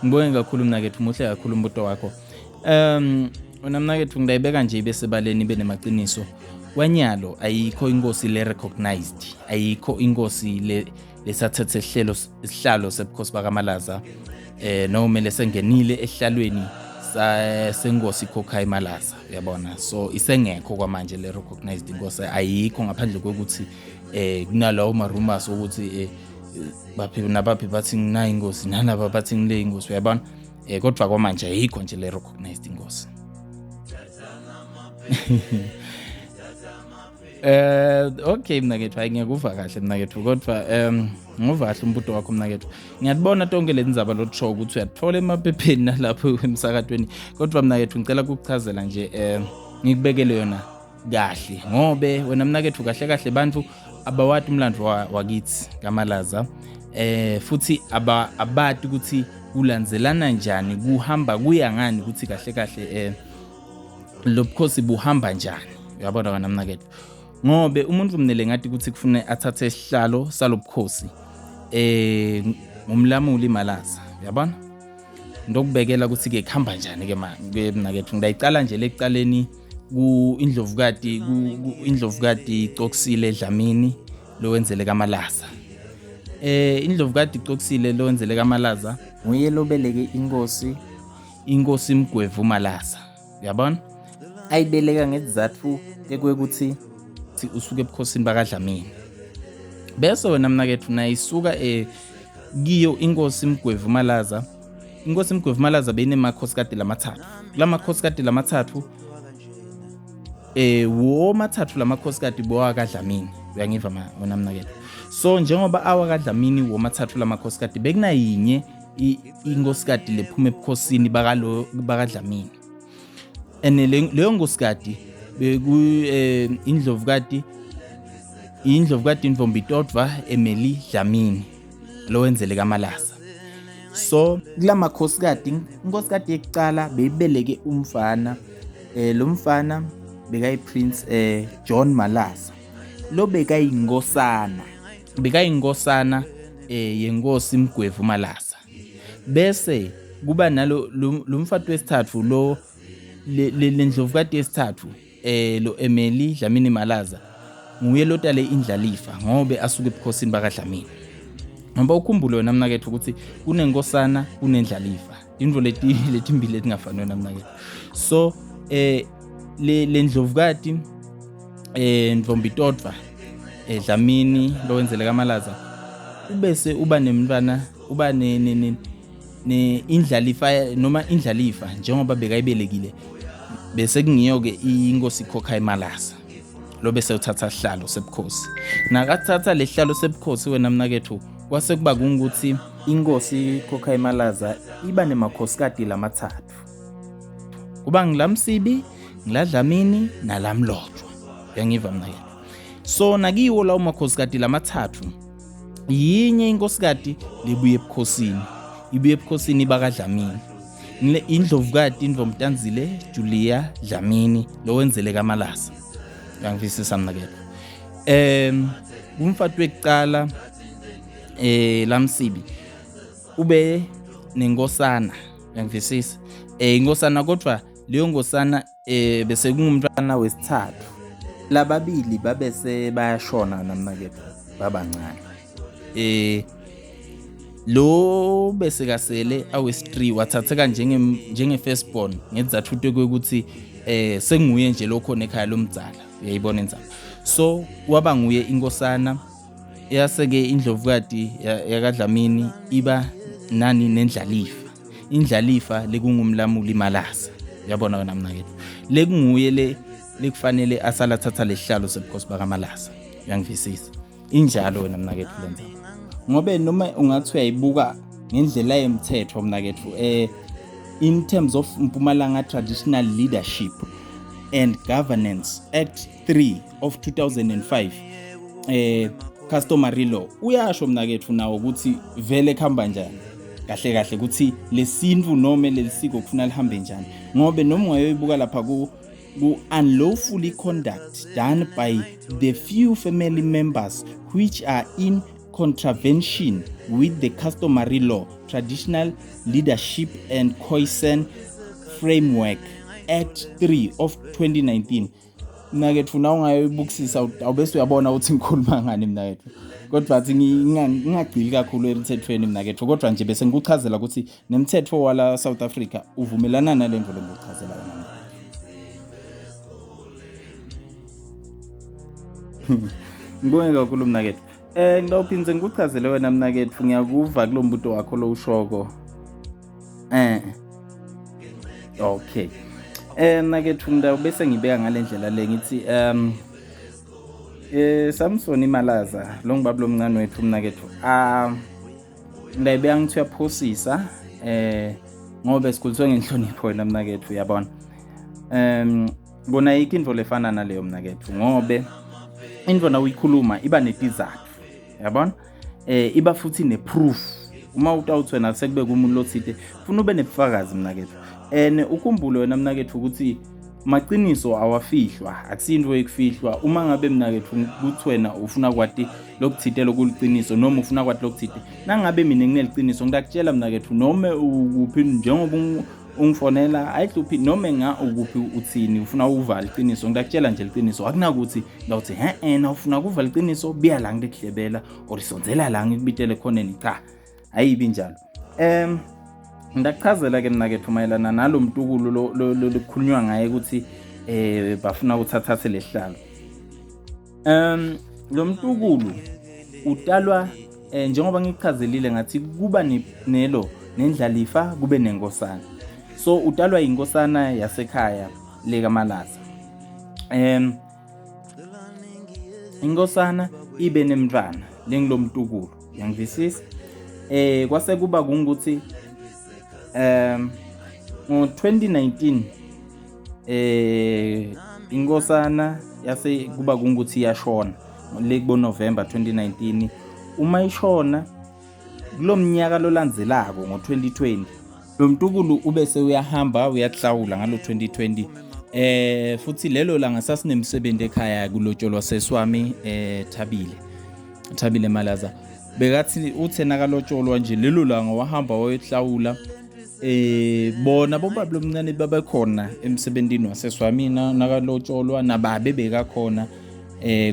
Ngibonge kakhulu mnakethu, muhle kakhulu umbuto wakho. Wena mnakethu ngidayibeka nje bese baleni benemaqiniso. Kwanyalo ayikho inkosi le recognized, ayikho inkosi lesathethe isihlalo sebukhosi bakaMalaza. Noma lesengenile ehlalweni sengosi bakaMalaza, uyabona. So isengekho kwamanje le recognized inkosi, ayikho ngaphandle kokuthi kunalawo rumors ukuthi baphi nabaphi bathi ngina ingosi nalaba bathi ngile ingosi, uyabona. Kodwa kwamanje ayikho nje le recognized ingosi. Okay mnakethu, ngiyekuva kahle mnakethu, kodwa ngovahle umbuto wakho mnakethu. Ngiyabona tonke lenzaba lotsho ukuthi uyathola emaphepheni nalapho emsakadweni, kodwa mnakethu ngicela ukuchazela nje ngikubekele yona kahle, ngobe wena mnakethu kahle kahle bantu abawathi umlandvo wakithi kaMalaza, futhi abati ukuthi kulandzelana njani, kuhamba kuya ngani ukuthi kahle kahle lo bukhosi buhamba njani, uyabona wena mnakethu. Ngobe umuntu kumnele ngathi ukuthi kufune athathe isihlalo salobukhosi ngumlamuli Malaza, uyabona. Ndokubekela ukuthi ke khamba njani ke mnakethu. Ngidayicala nje lekuqaleni indlovukati Coxile Dlamini lo wenzele kaMalaza. Indlovukati Coxile lo wenzele kaMalaza nguye lobeleke inkosi Mgwevu Malaza, uyabona. Ayibeleka ngezizathu ekwekuthi usuke ebukhosini bakaDlamini. Bese wena mnakethu nayisuka kiyo inkosi Mgwevu Malaza. Inkosi Mgwevu Malaza benemakhosikazi lamathathu. Lamakhosikazi lamathathu womathathu lamakhosikazi bowakaDlamini, uyangiva wena mnakethu. So njengoba awakaDlamini womathathu lamakhosikazi bekunayinye inkosikazi lephuma ebukhosini bakaDlamini. Ene leyo nkosikazi beku indlovukati Mvombitodva Emily Dlamini lo wenzele kaMalaza. So kulamakhosikazi inkosikazi yekucala beyibeleke umfana, lo mfana bekayiPrince John Malaza, lo bekayinkosana yenkosi Mgwevu Malaza. Bese kuba nalo lo mfati wesithathu lo lendlovukati yesithathu lo Emily Dlamini Malaza nguye lotale indlalifa ngobe asuke ebukhosini bakaDlamini. Ngoba ukhumbule wena mnakethu ukuthi kunenkosana kunendlalifa, indvo letimbili letingafani wena mnakethu. So le ndlovukati Mvombitodva Dlamini lo wenzele kaMalaza ubese uba nemntwana, uba ne indlalifa noma indlalifa njengoba bekayibelekile bese kungiyo ke inkosi bakaMalaza lo bese uthatha isihlalo sebukhosi. Nakathatha lesihlalo sebukhosi wena mnakethu kwase kuba ukuthi inkosi bakaMalaza iba nemakhosikazi lamathathu. Kuba ngilaMsibi, ngilaDlamini nalamlotshwa, uyangiva mnakethu. So nakiwo lawo makhosikazi lamathathu yinye inkosikazi libuye ebukhosini, ibuye ebukhosini bakaDlamini. Ngile indlovukati indvomtanzile Julia Dlamini lo wenzele kaMalaza, uyangivisisa mnakethu. Umfati wekucala laMsibi ube nenkosana, uyangivisisa. Inkosana kodwa leyo nkosana bese kungumntwana wesithathu. Lababili babese bayashona namnakethu babancane. Lo bese kasele awes3 wathatheka njenge firstborn ngezathu ukuthi senguye nje lokho nekhaya lomdzala, uyayibona inzaba. So waba nguye inkosana yaseke indlovukati yakaDlamini iba nani nendlalifa. Indlalifa lekungumlamuli Malaza, uyabona wena mnakethu. Lekunguye lekufanele asala thatha lesihlalo sebukhosi bakaMalaza, uyangivisisa. Injalo wena mnakethu lenza. Ngobe noma ungathi uyayibuka ngendlela yemthetho mnakethu, in terms of Mpumalanga Traditional Leadership and Governance Act 3 of 2005, customary law uyasho mnakethu nawo ukuthi vele khamba njani kahle kahle ukuthi lesintu noma lelisiko kufuna lihambe njani. Ngobe noma ungayoyibuka lapha ku unlawfully conduct done by the few family members which are in contravention with the customary law, traditional leadership and cohesion framework, Act 3 of 2019. Mnakethu na ungayibukisisa awubese uyabona ukuthi ngikhuluma ngani mnakethu. Kodwa athi ngingagcili kakhulu emthethweni mnakethu, kodwa nje bese ngikuchazela ukuthi nemthetho wala South Africa uvumelana nalento lengichazela yona. Ngibonge kakhulu mnakethu. Ngidawuphinze ngikuchazele wena mnakethu, ngiyakuva kulombuto wakho lo ushoko. Okay. Mnakethu ngidawubese ngibeka ngalendlela le ngithi Samson Malaza lo ngibaba lo mncane wethu mnakethu. Ngidayibeka ngithi uyaphosisa ngoba sikhuliswe ngenhlonipho wena mnakethu uyabona. Bona ikinto lefana naleyo mnakethu ngobe into na uyikhuluma iba netizathu yabona, iba futhi neproof. Uma utawuthi wena sekubeka umuntu lothite ufuna ube nebufakazi mnakethu. Ukhumbule wena mnakethu ukuthi maqiniso awafihlwa, akusinto ekufihlwa. Uma ngabe mnakethu ukuthi wena ufuna kwathi lokuthite lokuliqiniso noma ufuna kwathi lokuthite, nangabe mina ngineliqiniso ngidakutshela mnakethu noma ukuphi njengoba ungifonela ayihluphi noma ukuphi uthini ufuna uvala iqiniso, ngidakutshela nje iqiniso. Akunakuthi ngawuthi na ufuna ukuvala iqiniso biya la ngikuhlebela or isonzela la ngikubitele khoneni, cha ayibi njalo. Ndakuchazela ke mnakethu mayelana nalo mtukulo lokukhulunywa ngaye ukuthi bafuna ukuthatha lesihlalo. Lo mtukulo utalwa njengoba ngikuchazelile ngathi kuba nendlalifa kube nenkosana. So utalwa inkosana yasekhaya le kaMalaza. Inkosana ibe nemntwana lengilo mtukulo, yangivisisa. Kwase kuba kungukuthi ngo-2019 inkosana yase kuba kungukuthi iyashona lekubo November 2019. Uma ishona kulomnyaka lolandzelako ngo-2020 lo mtukulu ubese uyahamba uyahlawula ngalo 2020. Futhi lelo langa sasinemsebenzi ekhaya kulotsholwa seswami Thabile Malaza. Bekathi uthena kalotsholwa nje lelo langa wahamba wayohlawula. Bona bobaba lomncane babekhona emsebenzini waseswamina nakalotsholwa nababe bekakhona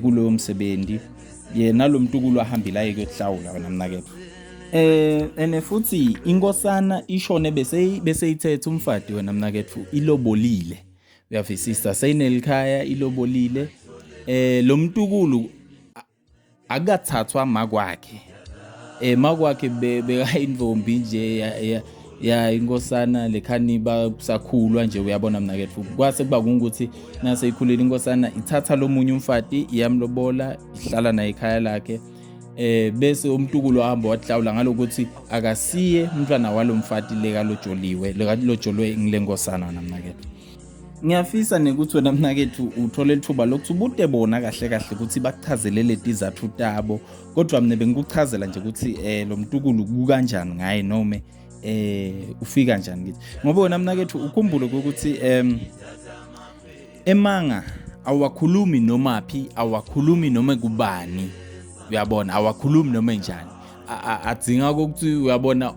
kulo msebenzi. Yena lo mtukulu ahambila ukuyohlawula wena mnakethu. Futhi inkosana ishone bese ithethe umfadi wena mnakethu ilobolile. Uyavisisa sayinelikhaya ilobolile. Lo mtukulu akathathwa makwakhe. Makwakhe bekayindvombi nje ya inkosana lekhani basakhulwa nje uyabona mnakethu. Kwase kuba kungukuthi nase ikhulile inkosana ithatha lo munye umfadi iyamlobola ihlala naye ekhaya lakhe. Bese umtukulu wahamba wahlawula ngalokuthi akasiye umntwana walomfati lotsholwe ngilenkosana namnakethu. Ngiyafisa nekuthi wena mnakethu uthole ithuba lokuthi ubude bona kahle ukuthi bakuchazelele izathu tabo, kodwa mina bengikuchazela nje ukuthi lo mtukulu kukanjani ngaye noma ufika kanjani kithi. Ngoba wena mnakethu ukhumbule ukuthi emanga awakhulumi nomaphi, awakhulumi noma kubani. Uyabona awakhulumi noma njani. Adzinga ukuthi uyabona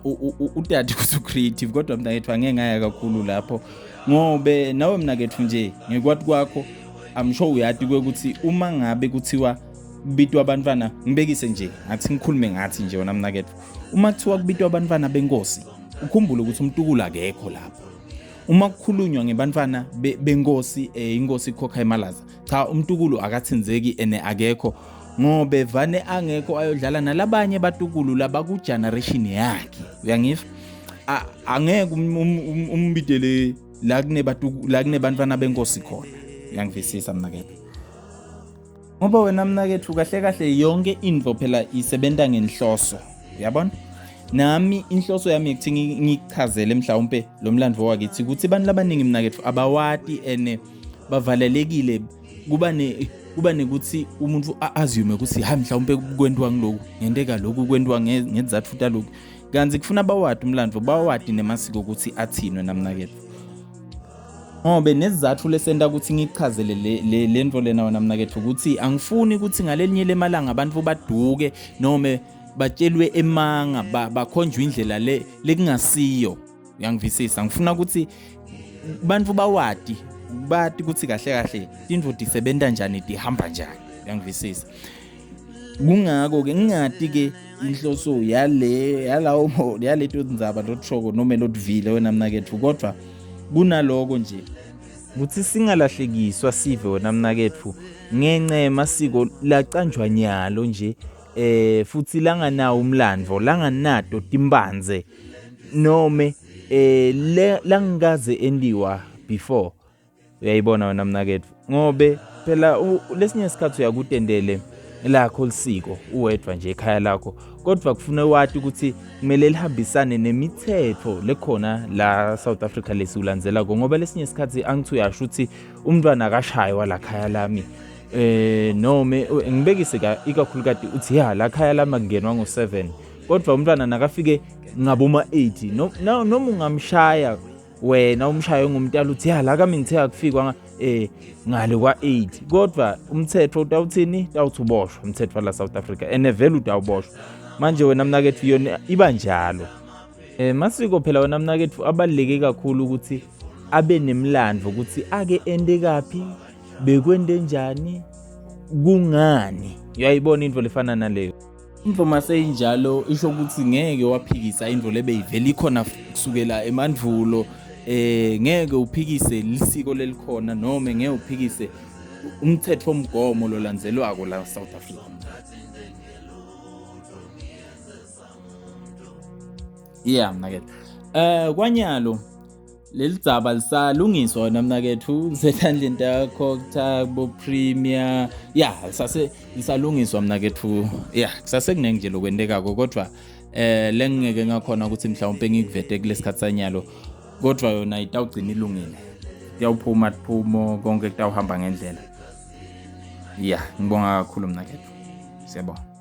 udade ukuthi creative, kodwa mnakethu angeke ngaya kakhulu lapho ngobe nawe mnakethu nje ngekwathi kwakho I'm sure uyati ukuthi uma ngabe kuthiwa kubitwa abantwana ngibekise nje ngathi ngikhulume ngathi nje wona mnakethu. Uma kuthiwa kubitwa abantwana benkosi ukhumbule ukuthi umtukulu akekho lapho. Uma kukhulunywa ngebantwana benkosi inkosi ikhokha eMalaza, cha umtukulu akathinzeki ene akekho ngobe vane angekho ayodlala nalabanye batukulu laba ku generation yakhe. Uyangizwa? Angeke umbidele la kunebantwana benkosi khona. Uyangivisisa mnakethu? Ngoba wena mnakethu kahle yonke info phela isebenta ngenhloso. Uyabona? Nami inhloso yami ukuthi ngikuchazele mhlawumbe lo mlandvo wakithi ukuthi abantu labaningi mnakethu abawati ene bavalelekile kuba nekuthi umuntu azyume ukuthi ha mhlawumbe kwendwa ngiloku ngenteka lokhu kwendwa ngezathu talokhu. Kanzi kufuna bawati umlandvo, bawati nemasiko ukuthi athinwe namnakethu. Ngobe nezathu lesenta ukuthi ngikuchazele lento lena wena mnakethu ukuthi angifuni ukuthi ngalelinye lemalanga abantu baduke noma batshelwe emanga bakhonjwe indlela lekungasiyo uyangivisisa ngifuna ukuthi bantu bathi ukuthi kahle kahle into disebenta njani dihamba njani uyangivisisa kungako ke ngingati ke inhloso yaleto ndzaba lothoko noma lotvile wena mnakethu kodwa kunaloko nje ukuthi singalahlekiswa sive wena mnakethu ngenxa yemasiko lacanjwa nyalo nje futhi langanawo umlandvo langanato timbanze nome langikaze endiwa before uyayibona wena mnakethu ngobe phela lesinye isikhathi uyakutendele lakho lisiko uwedwa nje ekhaya lakho kodwa kufuna wathi ukuthi kumele lihambisane nemithetho lekhona la South Africa lesiulandzela ngoba lesinye isikhathi angithi uyasho ukuthi umntwana akashaywa la khaya lami nome ngibekise ikakhulukati uthi la khaya lami kungenwa ngo7 kodwa umntwana nakafike ngaboma 80 noma ungamshaya wena umshayo ngumntala uthi la kami ngithe akufikwa ngale kwa8 kodwa umthetho utawuthini tawuthuboshwa umthetho la South Africa vele utawuboshwa manje wena mnakethu yona iba njalo masiko phela wena mnakethu abaleke kakhulu ukuthi abe nemlandvo ukuthi ake ende kapi bekwende njani kungani uyayibona into lefana naleyo into maseyinjalo isho ukuthi ngeke waphikisa into lebeyivela ikhona kusukela eMandvulo ngeke uphikise lisiko lelikhona noma ngeke uphikise umthetho omgomo lolandzelwako la South Africa mnakethu kwanyalo lelidzaba lisalungiswa wena mnakethu lisethandleni takho kuthabo premier lisalungiswa mnakethu kusase kunenge nje lokwendekako kodwa lengeke ngakhona ukuthi mhlawumbe ngikuvete kulesikhathi sanyalo kodwa yona itawugcina ilungile iyawuphuma kuphumo konke kutawuhamba ngendlela ngibonga kakhulu mnakethu siyabonga